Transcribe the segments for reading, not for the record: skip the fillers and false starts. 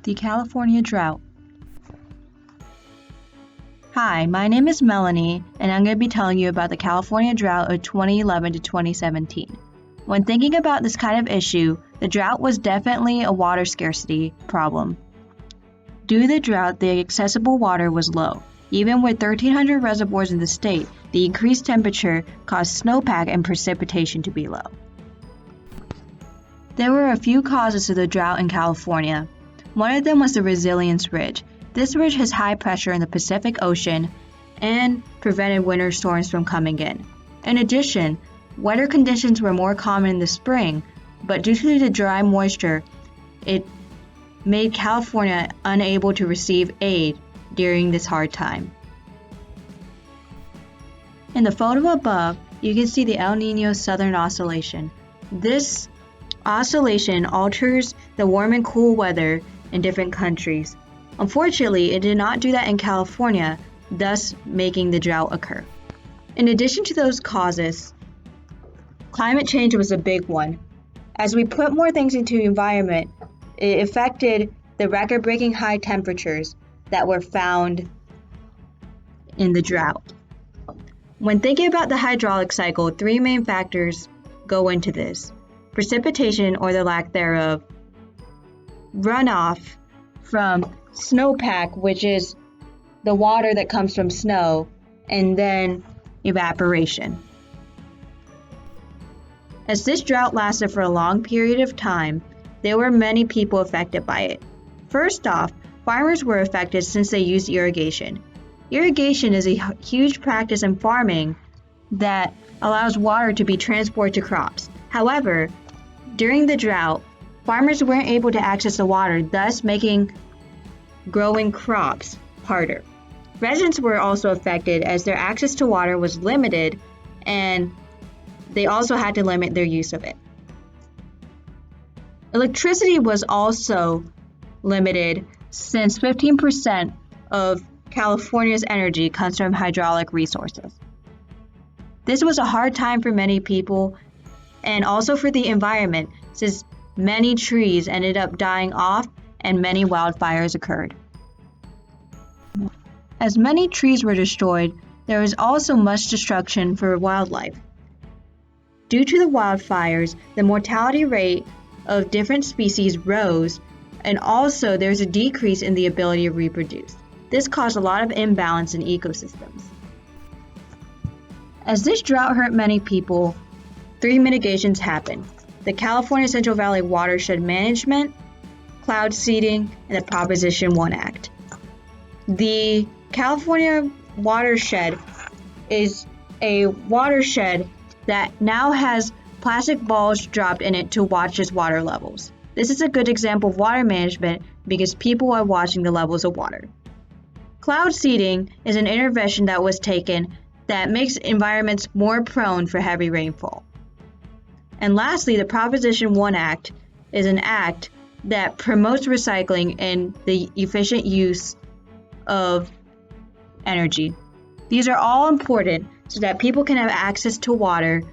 The California Drought. Hi, my name is Melanie, and I'm going to be telling you about the California drought of 2011 to 2017. When thinking about this kind of issue, the drought was definitely a water scarcity problem. Due to the drought, the accessible water was low. Even with 1,300 reservoirs in the state, the increased temperature caused snowpack and precipitation to be low. There were a few causes to the drought in California. One of them was the Resilience Ridge. This ridge has high pressure in the Pacific Ocean and prevented winter storms from coming in. In addition, wetter conditions were more common in the spring, but due to the dry moisture, it made California unable to receive aid during this hard time. In the photo above, you can see the El Niño Southern Oscillation. This oscillation alters the warm and cool weather in different countries. Unfortunately, it did not do that in California, thus making the drought occur. In addition to those causes, climate change was a big one. As we put more things into the environment, it affected the record-breaking high temperatures that were found in the drought. When thinking about the hydraulic cycle, three main factors go into this: precipitation or the lack thereof, runoff from snowpack, which is the water that comes from snow, and then evaporation. As this drought lasted for a long period of time, there were many people affected by it. First off, farmers were affected since they used irrigation. Irrigation is a huge practice in farming that allows water to be transported to crops. However, during the drought, farmers weren't able to access the water, thus making growing crops harder. Residents were also affected as their access to water was limited, and they also had to limit their use of it. Electricity was also limited since 15% of California's energy comes from hydraulic resources. This was a hard time for many people and also for the environment, since many trees ended up dying off and many wildfires occurred. As many trees were destroyed, there was also much destruction for wildlife. Due to the wildfires, the mortality rate of different species rose, and also there's a decrease in the ability to reproduce. This caused a lot of imbalance in ecosystems. As this drought hurt many people, three mitigations happened: the California Central Valley Watershed Management, cloud seeding, and the Proposition 1 Act. The California watershed is a watershed that now has plastic balls dropped in it to watch its water levels. This is a good example of water management because people are watching the levels of water. Cloud seeding is an intervention that was taken that makes environments more prone for heavy rainfall. And lastly, the Proposition 1 Act is an act that promotes recycling and the efficient use of energy. These are all important so that people can have access to water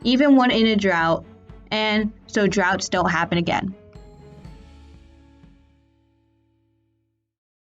even when in a drought, and so droughts don't happen again.